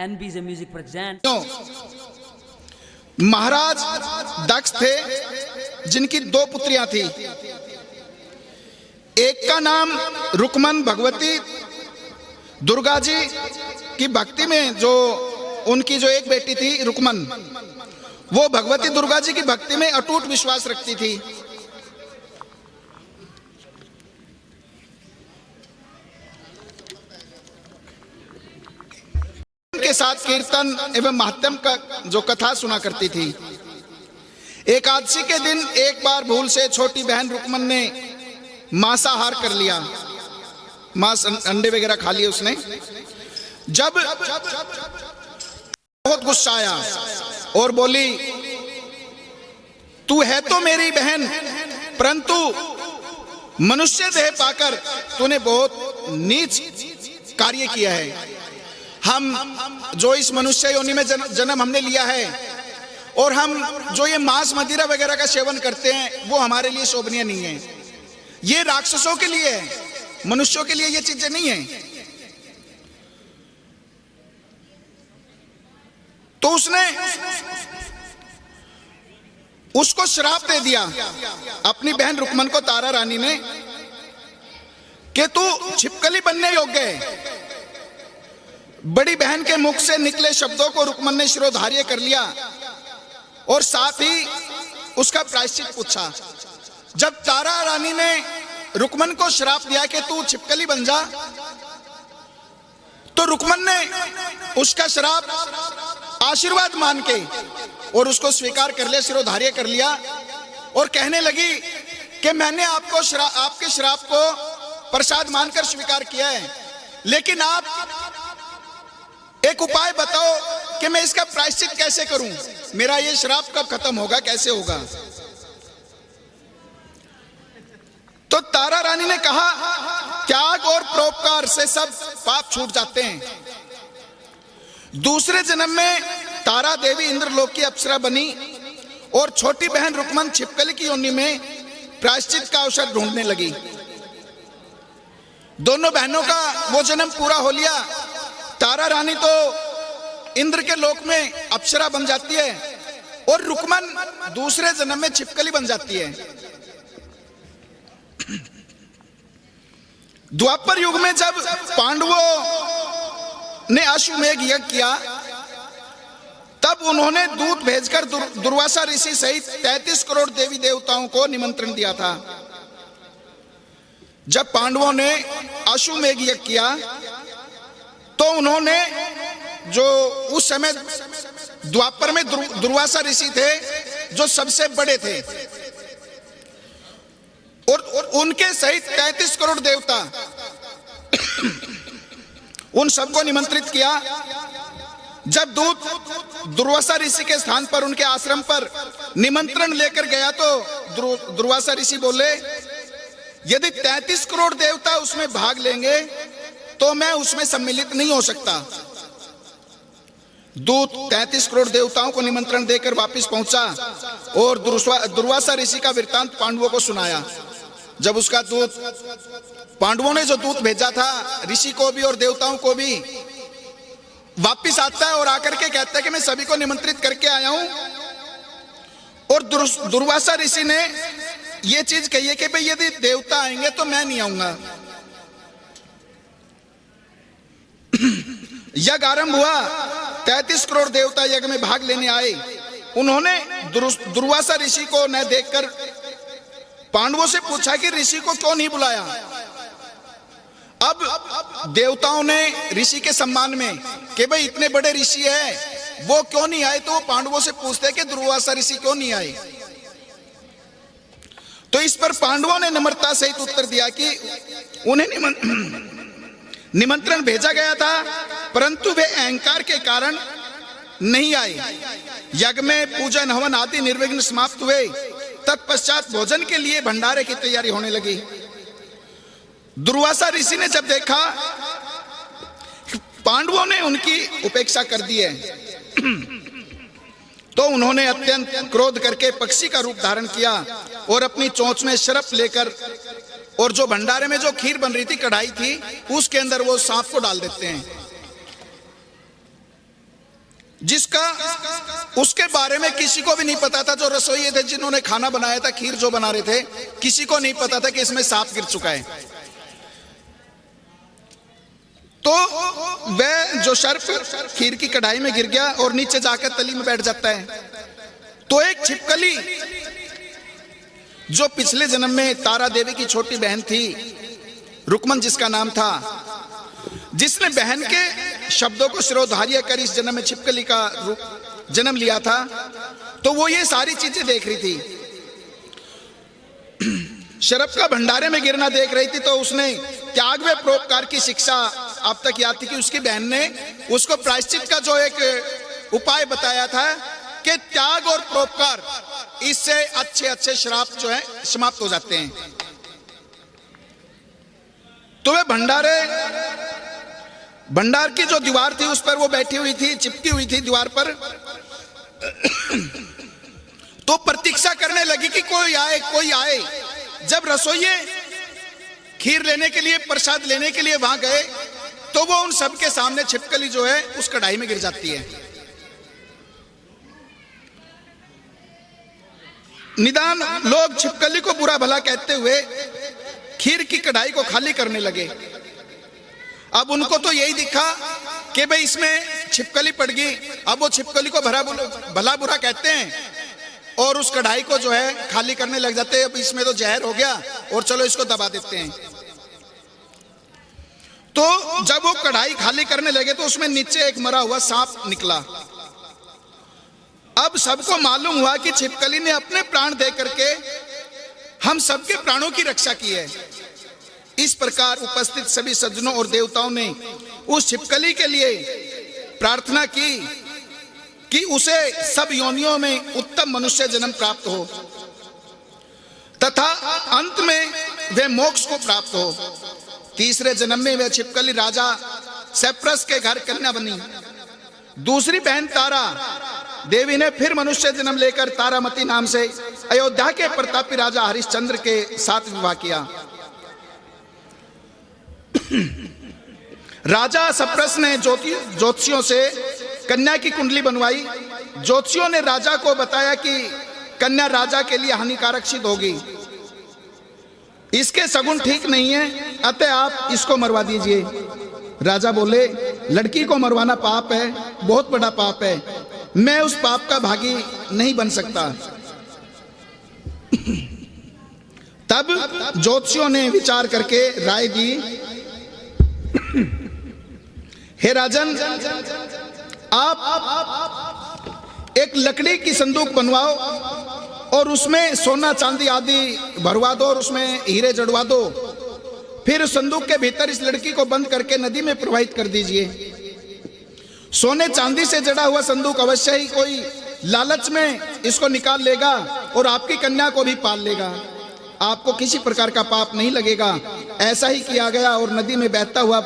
NBJ Music presents. महाराज दक्ष थे जिनकी दो पुत्रियां थी। एक का नाम रुक्मन भगवती दुर्गा जी की भक्ति में जो उनकी जो एक बेटी थी रुक्मन, वो भगवती दुर्गा जी की भक्ति में अटूट विश्वास रखती थी। के साथ कीर्तन एवं महात्म का जो कथा सुना करती थी। एकादशी के दिन एक बार भूल से छोटी बहन रुक्मन ने मांसाहार कर लिया, मांस अंडे वगैरह खा लिए उसने। जब बहुत गुस्सा आया और बोली, तू है तो मेरी बहन, परंतु मनुष्य देह पाकर तूने बहुत नीच कार्य किया है। हम जो इस मनुष्य योनि में जन्म हमने लिया है और हम जो ये मांस मदिरा वगैरह का सेवन करते हैं वो हमारे लिए शोभनीय नहीं है। ये राक्षसों के लिए है, मनुष्यों के लिए ये चीजें नहीं है। तो उसने उसको श्राप दे दिया अपनी बहन रुक्मन को, तारा रानी ने, कि तू छिपकली बनने योग्य है। बड़ी बहन के मुख से निकले शब्दों को रुक्मन ने शिरोधार्य कर लिया और साथ ही उसका प्रायश्चित पूछा। जब तारा रानी ने रुक्मन को श्राप दिया कि तू छिपकली बन जा, तो रुक्मन ने उसका श्राप आशीर्वाद मान के और उसको स्वीकार कर लिया, शिरोधार्य कर लिया और कहने लगी कि मैंने आपके श्राप को प्रसाद मानकर स्वीकार किया है, लेकिन आप एक उपाय बताओ कि मैं इसका प्रायश्चित कैसे करूं, मेरा ये श्राप कब खत्म होगा, कैसे होगा। तो तारा रानी ने कहा, त्याग और परोपकार से सब पाप छूट जाते हैं। दूसरे जन्म में तारा देवी इंद्रलोक की अप्सरा बनी और छोटी बहन रुक्मन छिपकली की योनि में प्रायश्चित का अवसर ढूंढने लगी। दोनों बहनों का वो जन्म पूरा हो लिया। तारा रानी तो इंद्र के लोक में अप्सरा बन जाती है और रुक्मन दूसरे जन्म में छिपकली बन जाती है। द्वापर युग में जब पांडवों ने अश्वमेध यज्ञ किया, तब उन्होंने दूत भेजकर दुर्वासा ऋषि सहित 33 करोड़ देवी देवताओं को निमंत्रण दिया था। जब पांडवों ने अश्वमेध यज्ञ किया तो उन्होंने, जो उस समय द्वापर में दुर्वासा ऋषि थे जो सबसे बड़े थे, और उनके सहित 33 करोड़ देवता, उन सबको निमंत्रित किया। जब दूत दुर्वासा ऋषि के स्थान पर उनके आश्रम पर निमंत्रण लेकर गया तो दुर्वासा ऋषि बोले, यदि 33 करोड़ देवता उसमें भाग लेंगे तो मैं उसमें सम्मिलित नहीं हो सकता। दूत 33 करोड़ देवताओं को निमंत्रण देकर वापस पहुंचा और दुर्वासा ऋषि का वृत्तांत पांडवों को सुनाया। जब उसका दूत, पांडवों ने जो दूत भेजा था ऋषि को भी और देवताओं को भी, वापस आता है और आकर के कहता है कि मैं सभी को निमंत्रित करके आया हूं, और दुर्वासा ऋषि ने यह चीज कही है कि भाई यदि देवता आएंगे तो मैं नहीं आऊंगा। यज्ञ आरंभ हुआ, 33 करोड़ देवता यज्ञ में भाग लेने आए। उन्होंने दुर्वासा ऋषि को न देखकर पांडवों से पूछा कि ऋषि को क्यों नहीं बुलाया। अब देवताओं ने ऋषि के सम्मान में कि भाई इतने बड़े ऋषि है, वो क्यों नहीं आए, तो वो पांडवों से पूछते कि दुर्वासा ऋषि क्यों नहीं आए। तो इस पर पांडवों ने नम्रता सहित उत्तर दिया कि उन्हें निमंत्रण भेजा गया था, परंतु वे अहंकार के कारण नहीं आए। यज्ञ में पूजन हवन आदि निर्विघ्न समाप्त हुए। तत्पश्चात भोजन के लिए भंडारे की तैयारी होने लगी। दुर्वासा ऋषि ने जब देखा पांडवों ने उनकी उपेक्षा कर दी है, तो उन्होंने अत्यंत क्रोध करके पक्षी का रूप धारण किया और अपनी चोंच में शरप लेकर, और जो भंडारे में जो खीर बन रही थी, कढ़ाई थी, उसके अंदर वो सांप को डाल देते हैं। जिसका उसके बारे में किसी को भी नहीं पता था। जो रसोइये थे जिन्होंने खाना बनाया था, खीर जो बना रहे थे, किसी को नहीं पता था कि इसमें सांप गिर चुका है। तो वह जो सर्प खीर की कढ़ाई में गिर गया और नीचे जाकर तली में बैठ जाता है। तो एक छिपकली जो पिछले जन्म में तारा देवी की छोटी बहन थी, रुकमन जिसका नाम था, जिसने बहन के शब्दों को सिरोधार्य कर इस जन्म में छिपकली का जन्म लिया था, तो वो ये सारी चीजें देख रही थी। शराब का भंडारे में गिरना देख रही थी। तो उसने त्याग व परोपकार की शिक्षा अब तक याद थी कि उसकी बहन ने उसको प्रायश्चित का जो एक उपाय बताया था कि त्याग और परोपकार, इससे अच्छे अच्छे श्राप जो है समाप्त हो जाते हैं। तो वह भंडार की जो दीवार थी उस पर वो बैठी हुई थी, चिपकी हुई थी दीवार पर। तो प्रतीक्षा करने लगी कि कोई आए कोई आए। जब रसोइये खीर लेने के लिए, प्रसाद लेने के लिए वहां गए, तो वो उन सब के सामने छिपकली जो है उस कढ़ाई में गिर जाती है। निदान लोग छिपकली को बुरा भला कहते हुए खीर की कढ़ाई को खाली करने लगे। अब उनको तो यही दिखा कि भाई इसमें छिपकली पड़ गई। अब वो छिपकली को भला बुरा कहते हैं और उस कढ़ाई को जो है खाली करने लग जाते हैं। अब इसमें तो जहर हो गया और चलो इसको दबा देते हैं। तो जब वो कढ़ाई खाली करने लगे तो उसमें नीचे एक मरा हुआ सांप निकला। अब सबको मालूम हुआ कि छिपकली ने अपने प्राण दे करके हम सबके प्राणों की रक्षा की है। इस प्रकार उपस्थित सभी सज्जनों और देवताओं ने उस छिपकली के लिए प्रार्थना की कि उसे सब योनियों में उत्तम मनुष्य जन्म प्राप्त हो तथा अंत में वह मोक्ष को प्राप्त हो। तीसरे जन्म में वह छिपकली राजा सेप्रस के घर कन्या बनी। दूसरी बहन तारा देवी ने फिर मनुष्य जन्म लेकर तारामती नाम से अयोध्या के प्रतापी राजा हरिश्चंद्र के साथ विवाह किया। राजा सप्रस ने ज्योतिषियों से कन्या की कुंडली बनवाई। ज्योतिषियों ने राजा को बताया कि कन्या राजा के लिए हानिकारक सिद्ध होगी, इसके सगुन ठीक नहीं है, अतः आप इसको मरवा दीजिए। राजा बोले, लड़की को मरवाना पाप है, बहुत बड़ा पाप है, मैं उस पाप का भागी नहीं बन सकता। तब ज्योतिषियों ने विचार करके राय दी, हे राजन, आप एक लकड़ी की संदूक बनवाओ और उसमें सोना चांदी आदि भरवा दो और उसमें हीरे जड़वा दो। फिर उस संदूक के भीतर इस लड़की को बंद करके नदी में प्रवाहित कर दीजिए। सोने चांदी से जड़ा हुआ संदूक अवश्य ही कोई लालच में इसको निकाल लेगा और आपकी कन्या को भी पाल लेगा, आपको किसी प्रकार का पाप नहीं लगेगा। ऐसा ही किया गया और नदी में बहता हुआ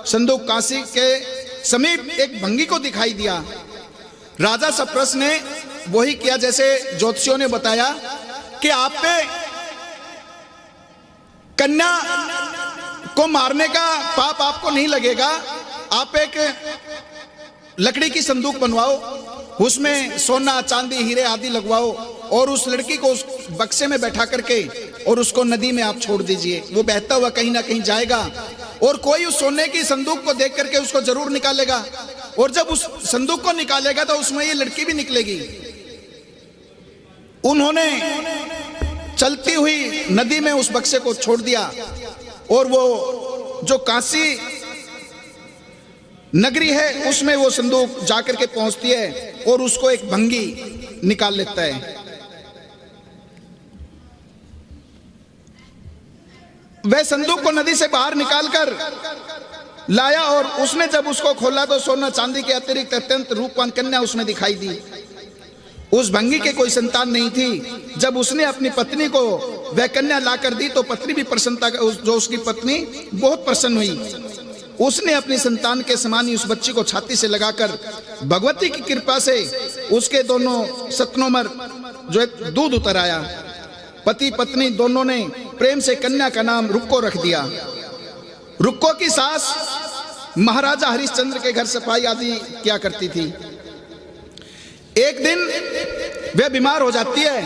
संदूक काशी के समीप एक भंगी को दिखाई दिया। राजा सप्रस ने वही किया जैसे ज्योतिषियों ने बताया कि आप पे कन्या को मारने का पाप आपको नहीं लगेगा। आप एक लकड़ी की संदूक बनवाओ, उसमें सोना चांदी हीरे आदि लगवाओ और उस लड़की को उस बक्से में बैठा करके और उसको नदी में आप छोड़ दीजिए। वो बहता हुआ कहीं ना कहीं जाएगा और कोई उस सोने की संदूक को देख करके उसको जरूर निकालेगा और जब उस संदूक को निकालेगा तो उसमें ये लड़की भी निकलेगी। उन्होंने चलती हुई नदी में उस बक्से को छोड़ दिया और वो जो काशी नगरी है उसमें वो संदूक जाकर के पहुंचती है और उसको एक भंगी निकाल लेता है। वह संदूक को नदी से बाहर निकालकर लाया और उसने जब उसको खोला तो सोना चांदी के अतिरिक्त अत्यंत रूपवान कन्या उसमें दिखाई दी। उस भंगी के कोई संतान नहीं थी। जब उसने अपनी पत्नी को वह कन्या लाकर दी तो पत्नी भी प्रसन्नता, जो उसकी पत्नी बहुत प्रसन्न हुई। उसने अपनी संतान के समान ही उस बच्ची को छाती से लगाकर भगवती की कृपा से उसके दोनों सतनोमर जो दूध उतर आया। पति पत्नी दोनों ने प्रेम से कन्या का नाम रुक्को रख दिया। रुक्को की सास महाराजा हरिश्चंद्र के घर सफाई आदि किया करती थी। एक दिन वे बीमार हो जाती है।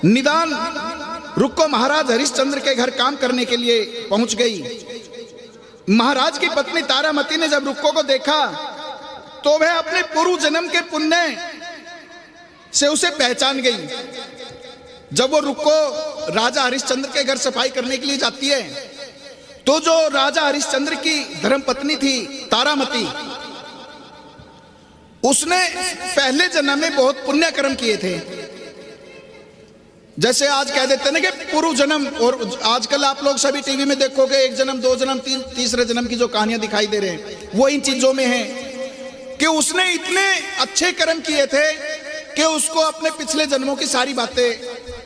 निदान रुक्को महाराज हरिश्चंद्र के घर काम करने के लिए पहुंच गई। महाराज की पत्नी तारामती ने जब रुक्को को देखा तो वह अपने पूर्व जन्म के पुण्य से उसे पहचान गई। जब वो रुक्को राजा हरिश्चंद्र के घर सफाई करने के लिए जाती है तो जो राजा हरिश्चंद्र की धर्मपत्नी थी तारामती, उसने पहले जन्म में बहुत पुण्य कर्म किए थे। जैसे आज कह देते हैं ना कि पूर्व जन्म, और आजकल आप लोग सभी टीवी में देखोगे एक जन्म, दो जन्म, तीसरे जन्म की जो कहानियां दिखाई दे रहे हैं, वो इन चीजों में है कि उसने इतने अच्छे कर्म किए थे कि उसको अपने पिछले जन्मों की सारी बातें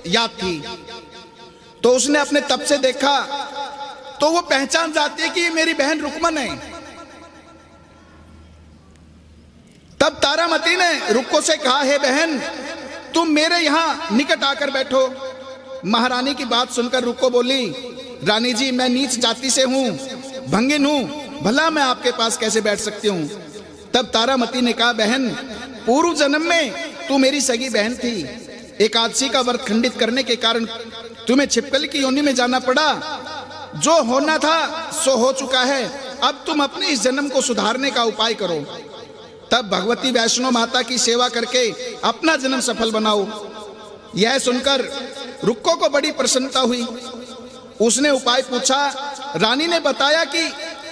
याद थी। तो उसने अपने तप से देखा तो वो पहचान जाती है कि ये मेरी बहन रुक्मन है। तब तारामती ने रुक्को से कहा, हे बहन, तुम मेरे यहां निकट आकर बैठो। महारानी की बात सुनकर रुक्को बोली, रानी जी, मैं नीच जाति से हूं, भंगिन हूं, भला मैं आपके पास कैसे बैठ सकती हूं। तब तारामती ने कहा, बहन, पूर्व जन्म में तू मेरी सगी बहन थी। एकादशी का व्रत खंडित करने के कारण तुम्हें छिपकली की योनि में जाना पड़ा। जो होना था सो हो चुका है, अब तुम अपने इस जन्म को सुधारने का उपाय करो। तब भगवती वैष्णो माता की सेवा करके अपना जन्म सफल बनाओ। यह सुनकर रुक्को को बड़ी प्रसन्नता हुई। उसने उपाय पूछा। रानी ने बताया कि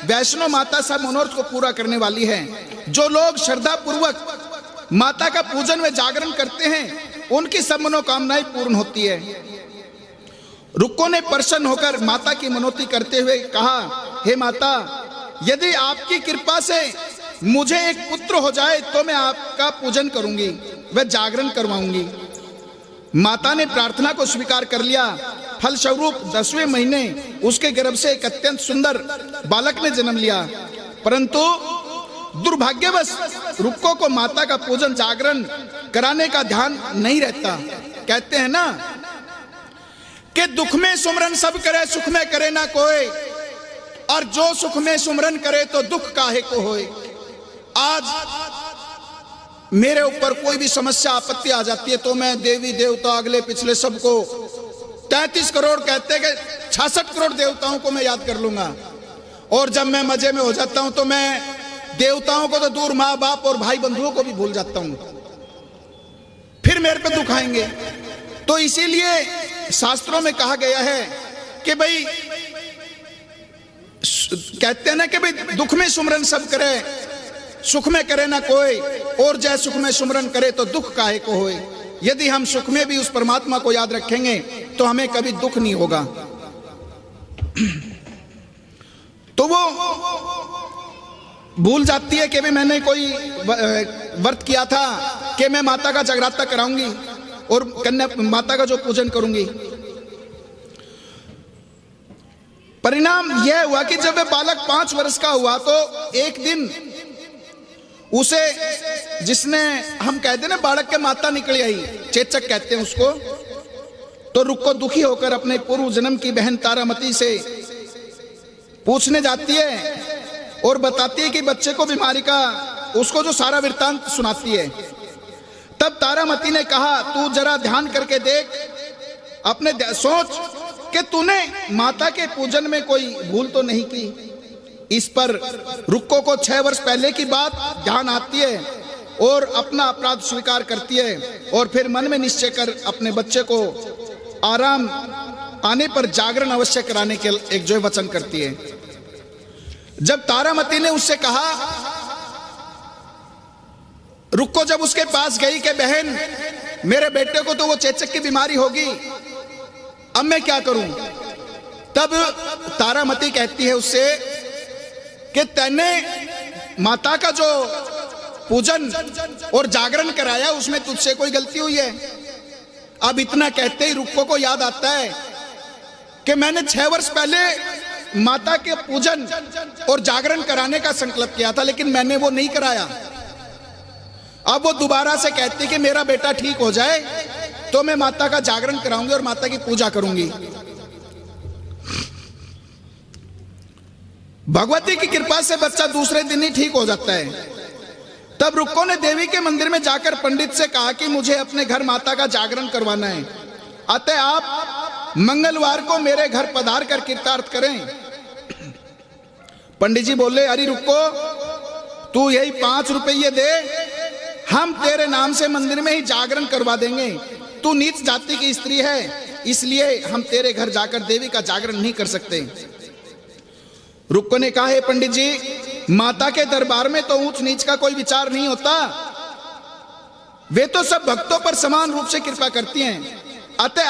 वैष्णो माता सब मनोरथ को पूरा करने वाली है। जो लोग श्रद्धा पूर्वक माता का पूजन व जागरण करते हैं उनकी सब मनोकामनाएं पूर्ण होती है। रुक्को ने प्रसन्न होकर माता की मनोती करते हुए कहा, हे माता, यदि आपकी कृपा से मुझे एक पुत्र हो जाए तो मैं आपका पूजन करूंगी, वह जागरण करवाऊंगी। माता ने प्रार्थना को स्वीकार कर लिया। फलस्वरूप 10वें महीने उसके गर्भ से एक अत्यंत सुंदर बालक ने जन्म लिया। परंतु दुर्भाग्यवश रुक्को को माता का पूजन जागरण कराने का ध्यान नहीं रहता। कहते हैं ना कि दुख में सुमरन सब करे, सुख में करे ना कोई, और जो सुख में सुमरन करे तो दुख काहे को होए। आज मेरे ऊपर कोई भी समस्या आपत्ति आ जाती है तो मैं देवी देवता अगले पिछले सबको 33 करोड़ कहते हैं कि 66 करोड़ देवताओं को मैं याद कर लूंगा। और जब मैं मजे में हो जाता हूं तो मैं देवताओं को तो दूर, माँ बाप और भाई बंधुओं को भी भूल जाता हूं। फिर मेरे पे दुख आएंगे। तो इसीलिए शास्त्रों में कहा गया है कि भाई, कहते हैं ना कि भाई दुख में सुमरन सब करे, सुख में करे ना कोई, और जय सुख में सुमरन करे तो दुख काहे को होए। यदि हम सुख में भी उस परमात्मा को याद रखेंगे तो हमें कभी दुख नहीं होगा। तो वो भूल जाती है कि भाई मैंने कोई व्रत किया था कि मैं माता का जगराता कराऊंगी और कन्या माता का जो पूजन करूंगी। परिणाम यह हुआ कि जब वह बालक 5 वर्ष का हुआ तो एक दिन उसे, जिसने हम कहते हैं ना बालक के माता निकल आई, चेचक कहते हैं उसको, तो रुक्को दुखी होकर अपने पूर्व जन्म की बहन तारामती से पूछने जाती है और बताती है कि बच्चे को बीमारी का, उसको जो सारा वृत्तांत सुनाती है। तब तारामती ने कहा, तू जरा ध्यान करके देख, अपने सोच कि तूने माता के पूजन में कोई भूल तो नहीं की। इस पर रुक्को को 6 वर्ष पहले की बात ध्यान आती है और अपना अपराध स्वीकार करती है और फिर मन में निश्चय कर अपने बच्चे को आराम आने पर जागरण अवश्य कराने के एक जो वचन करती है। जब तारामती ने उससे कहा, रुक्को जब उसके पास गई कि बहन, मेरे बेटे को तो वो चेचक की बीमारी होगी, अब मैं क्या करूं। तब तारामती कहती है उससे कि तैने माता का जो पूजन और जागरण कराया उसमें तुझसे कोई गलती हुई है। अब इतना कहते ही रुक्को को याद आता है कि मैंने 6 वर्ष पहले माता के पूजन और जागरण कराने का संकल्प किया था, लेकिन मैंने वो नहीं कराया। अब वो दोबारा से कहती कि मेरा बेटा ठीक हो जाए तो मैं माता का जागरण कराऊंगी और माता की पूजा करूंगी। भगवती की कृपा से बच्चा दूसरे दिन ही ठीक हो जाता है। तब रुक्को ने देवी के मंदिर में जाकर पंडित से कहा कि मुझे अपने घर माता का जागरण करवाना है, अतः आप मंगलवार को मेरे घर पधार कर कृतार्थ करें। पंडित जी बोले, अरे रुक्को, तू यही 5 रुपये दे, हम तेरे नाम से मंदिर में ही जागरण करवा देंगे। तू नीच जाति की स्त्री है, इसलिए हम तेरे घर जाकर देवी का जागरण नहीं कर सकते। रुक्को ने कहा, हे पंडित जी, माता के दरबार में तो ऊंच नीच का कोई विचार नहीं होता, वे तो सब भक्तों पर समान रूप से कृपा करती हैं, अतः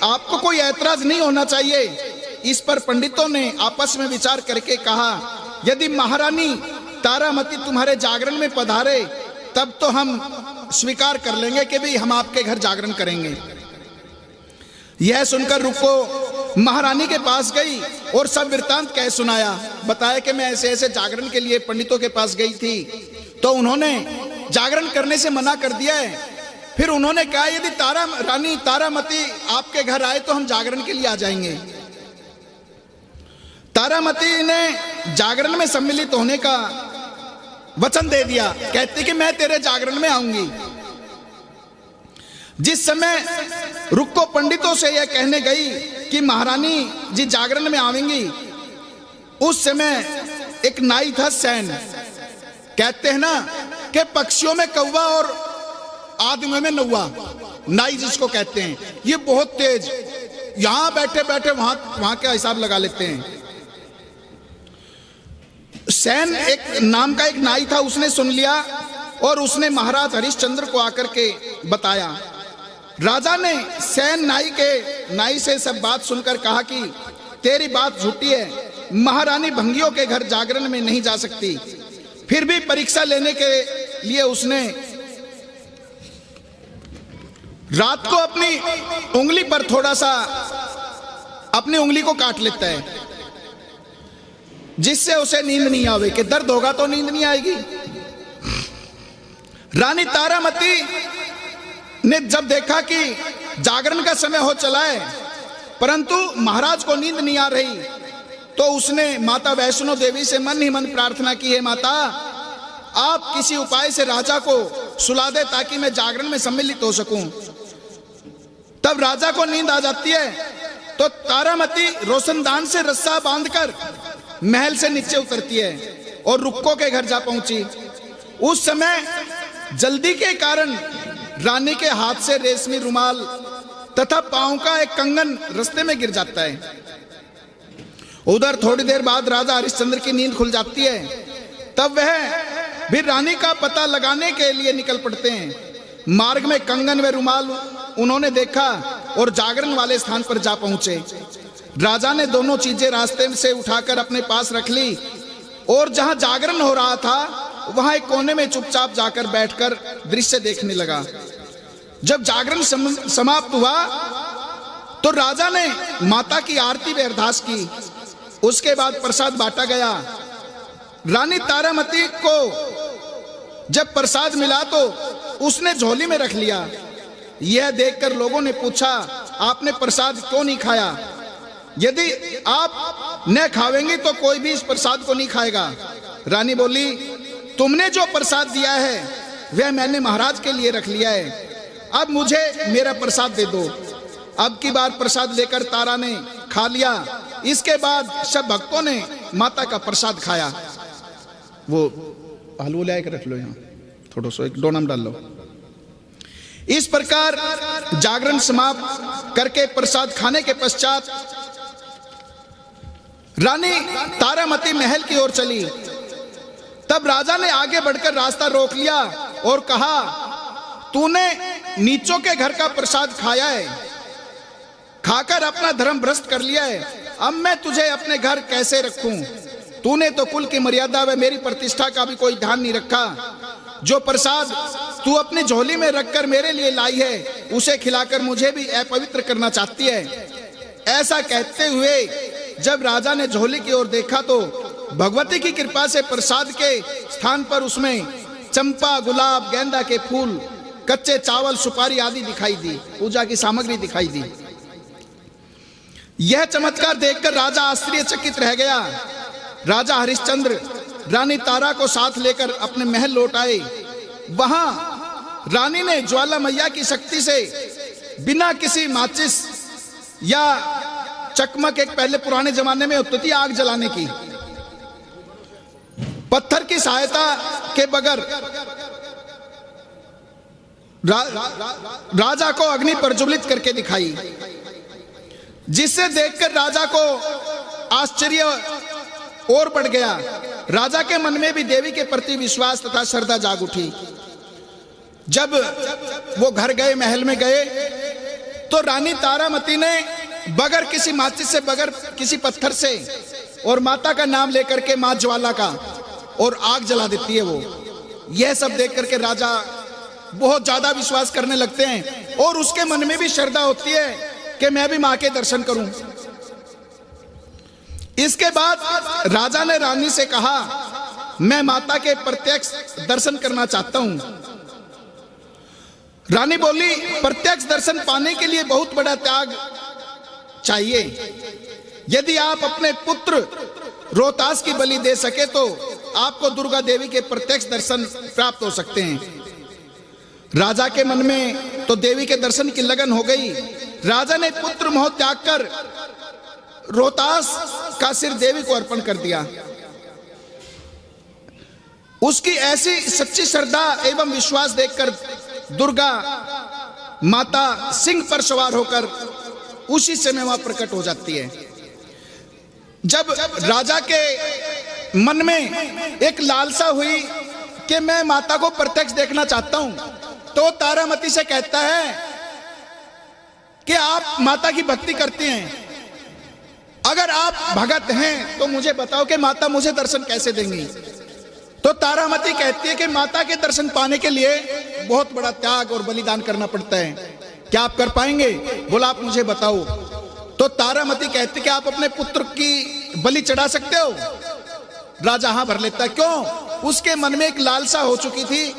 आपको कोई ऐतराज नहीं होना चाहिए। इस पर पंडितों ने आपस में विचार करके कहा, यदि महारानी तारामती तुम्हारे जागरण में पधारे तब तो हम स्वीकार कर लेंगे कि भी हम आपके घर जागरण करेंगे। यह सुनकर रुक्को महारानी के पास गई और सब वृत्तांत कह सुनाया। बताया कि मैं ऐसे ऐसे जागरण के लिए पंडितों के पास गई थी, तो उन्होंने जागरण करने से मना कर दिया है। फिर उन्होंने कहा, यदि रानी तारामती आपके घर आए तो हम जागरण के लिए आ जाएंगे। तारामती ने जागरण में सम्मिलित होने का वचन दे दिया, कहती कि मैं तेरे जागरण में आऊंगी। जिस समय रुक्को पंडितों से यह कहने गई कि महारानी जी जागरण में आवेंगी, उस समय एक नाई था सैन। कहते हैं ना कि पक्षियों में कौवा और आदमियों में नौवा, नाई जिसको कहते हैं, ये बहुत तेज, यहां बैठे बैठे वहां का हिसाब लगा लेते हैं। सैन एक नाम का एक नाई था, उसने सुन लिया और उसने महाराज हरिश्चंद्र को आकर के बताया। राजा ने सैन नाई से सब बात सुनकर कहा कि तेरी बात झूठी है, महारानी भंगियों के घर जागरण में नहीं जा सकती। फिर भी परीक्षा लेने के लिए उसने रात को अपनी उंगली पर थोड़ा सा अपनी उंगली को काट लेता है, जिससे उसे नींद नहीं आवे, कि दर्द होगा तो नींद नहीं आएगी। रानी तारामती ने जब देखा कि जागरण का समय हो चला है परंतु महाराज को नींद नहीं आ रही, तो उसने माता वैष्णो देवी से मन ही मन प्रार्थना की, है माता, आप किसी उपाय से राजा को सुला दे ताकि मैं जागरण में सम्मिलित हो सकूं। तब राजा को नींद आ जाती है, तो तारामती रोशनदान से रस्सा बांधकर महल से नीचे उतरती है और रुक्को के घर जा पहुंची। उस समय जल्दी के कारण रानी के हाथ से रेशमी रुमाल तथा पांव का एक कंगन रास्ते में गिर जाता है। उधर थोड़ी देर बाद राजा हरिश्चंद्र की नींद खुल जाती है। तब वह भी रानी का पता लगाने के लिए निकल पड़ते हैं। मार्ग में कंगन व रुमाल उन्होंने देखा और जागरण वाले स्थान पर जा पहुंचे। राजा ने दोनों चीजें रास्ते से उठाकर अपने पास रख ली और जहां जागरण हो रहा था वहां एक कोने में चुपचाप जाकर बैठकर दृश्य देखने लगा। जब जागरण समाप्त हुआ तो राजा ने माता की आरती व अरदास की। उसके बाद प्रसाद बांटा गया। रानी तारामती को जब प्रसाद मिला तो उसने झोली में रख लिया। यह देखकर लोगों ने पूछा, आपने प्रसाद क्यों नहीं खाया? यदि आप न खावेंगे तो कोई भी इस प्रसाद को नहीं खाएगा। रानी बोली, तुमने जो प्रसाद दिया है वह मैंने महाराज के लिए रख लिया है, अब मुझे मेरा प्रसाद दे दो। अब की बार प्रसाद लेकर तारा ने खा लिया। इसके बाद सब भक्तों ने माता का प्रसाद खाया। वो हलवा ले आकर रख लो, यहाँ थोड़ा सा एक डोनम डाल लो। इस प्रकार जागरण समाप्त करके प्रसाद खाने के पश्चात रानी तारामती महल की ओर चली। तब राजा ने आगे बढ़कर रास्ता रोक लिया और कहा, तूने नीचों के घर का प्रसाद खाया है, खाकर अपना धर्म भ्रष्ट कर लिया है, अब मैं तुझे अपने घर कैसे रखूं? तूने तो कुल की मर्यादा व मेरी प्रतिष्ठा का भी कोई ध्यान नहीं रखा। जो प्रसाद तू अपनी झोली में रखकर मेरे लिए लाई है उसे खिलाकर मुझे भी अपवित्र करना चाहती है। ऐसा कहते हुए जब राजा ने झोली की ओर देखा तो भगवती की कृपा से प्रसाद के स्थान पर उसमें चंपा, गुलाब, गेंदा के फूल, कच्चे चावल, सुपारी आदि दिखाई दी, पूजा की सामग्री दिखाई दी। यह चमत्कार देखकर राजा आश्चर्यचकित रह गया। राजा हरिश्चंद्र रानी तारा को साथ लेकर अपने महल लौट आए। वहां रानी ने ज्वाला मैया की शक्ति से बिना किसी माचिस या चकमक, एक पहले पुराने जमाने में होती थी आग जलाने की, पत्थर की सहायता के बगैर राजा को अग्नि प्रज्वलित करके दिखाई, जिसे देखकर राजा को आश्चर्य और बढ़ गया। राजा के मन में भी देवी के प्रति विश्वास तथा श्रद्धा जाग उठी। जब वो घर गए, महल में गए, तो रानी तारामती ने बगैर किसी माचिस से, बगैर किसी पत्थर से, और माता का नाम लेकर के, मां ज्वाला का, और आग जला देती है वो। यह सब देख करके राजा बहुत ज्यादा विश्वास करने लगते हैं और उसके मन में भी श्रद्धा होती है कि मैं भी मां के दर्शन करूं। इसके बाद राजा ने रानी से कहा, मैं माता के प्रत्यक्ष दर्शन करना चाहता हूं। रानी बोली, प्रत्यक्ष दर्शन पाने के लिए बहुत बड़ा त्याग चाहिए। यदि आप अपने पुत्र रोहतास की बलि दे सके तो आपको दुर्गा देवी के प्रत्यक्ष दर्शन प्राप्त हो सकते हैं। राजा के मन में तो देवी के दर्शन की लगन हो गई। राजा ने पुत्र मोह त्याग कर रोहतास का सिर देवी को अर्पण कर दिया। उसकी ऐसी सच्ची श्रद्धा एवं विश्वास देखकर दुर्गा माता सिंह पर सवार होकर उसी समय वहां प्रकट हो जाती है। जब राजा के मन में एक लालसा हुई कि मैं माता को प्रत्यक्ष देखना चाहता हूं, तो तारामती से कहता है कि आप माता की भक्ति करते हैं, अगर आप भगत हैं तो मुझे बताओ कि माता मुझे दर्शन कैसे देंगी। तो तारामती कहती है कि माता के दर्शन पाने के लिए बहुत बड़ा त्याग और बलिदान करना पड़ता है, क्या आप कर पाएंगे? बोला, आप मुझे बताओ। तो तारामती कहती कि आप अपने पुत्र की बलि चढ़ा सकते हो? राजा हाँ भर लेता। क्यों? उसके मन में एक लालसा हो चुकी थी,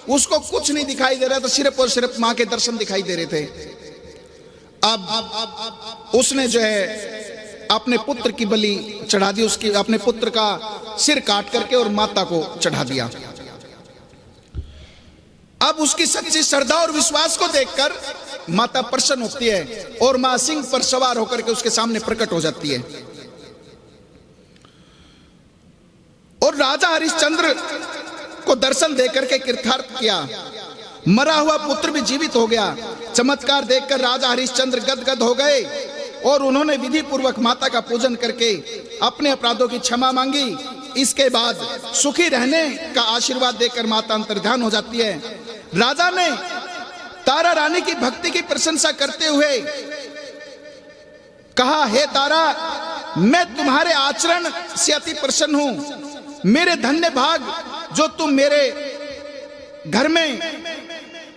उसको कुछ नहीं दिखाई दे रहा था, सिर्फ और सिर्फ मां के दर्शन दिखाई दे रहे थे। अब उसने जो है अपने पुत्र की बलि चढ़ा दी, उसकी अपने पुत्र का सिर काट करके और माता को चढ़ा दिया। अब उसकी सच्ची श्रद्धा और विश्वास को देखकर माता प्रसन्न होती है और मां सिंह पर सवार होकर के उसके सामने प्रकट हो जाती है। और राजा हरिश्चंद्र को दर्शन देकर के कृतार्थ किया। मरा हुआ पुत्र भी जीवित हो गया। चमत्कार देखकर राजा हरिश्चंद्र गदगद हो गए और उन्होंने विधि पूर्वक माता का पूजन करके अपने अपराधों की क्षमा मांगी। इसके बाद सुखी रहने का आशीर्वाद देकर माता अंतर्ध्यान हो जाती है। राजा ने तारा रानी की भक्ति की प्रशंसा करते हुए कहा, हे तारा, मैं तुम्हारे आचरण से अति प्रसन्न हूं। मेरे धन्य भाग जो तुम मेरे घर में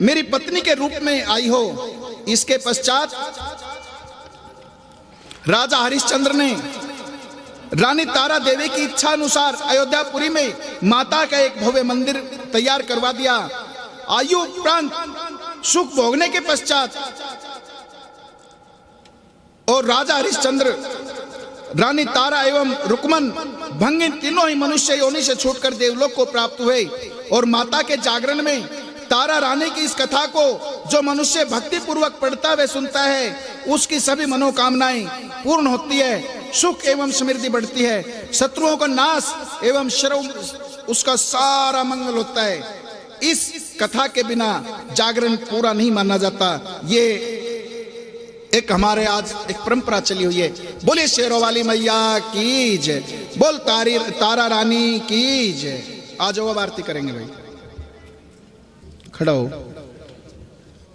मेरी पत्नी के रूप में आई हो। इसके पश्चात राजा हरिश्चंद्र ने रानी तारा देवी की इच्छा अनुसार अयोध्यापुरी में माता का एक भव्य मंदिर तैयार करवा दिया। आयु उपरांत सुख भोगने के पश्चात और राजा हरिश्चंद्र, रानी तारा एवं रुक्मन भंगिन तीनों ही मनुष्य योनि से छूटकर देवलोक को प्राप्त हुए। और माता के जागरण में तारा रानी की इस कथा को जो मनुष्य भक्ति पूर्वक पढ़ता व सुनता है, उसकी सभी मनोकामनाएं पूर्ण होती है, सुख एवं समृद्धि बढ़ती है, शत्रुओं का नाश एवं उसका सारा मंगल होता है। इस कथा के बिना जागरण पूरा नहीं माना जाता। ये एक हमारे आज एक परंपरा चली हुई है। बोले शेरों वाली मैया की जय, बोल तारा रानी की जय। आ जाओ, अब आरती करेंगे भाई, खड़ा हो।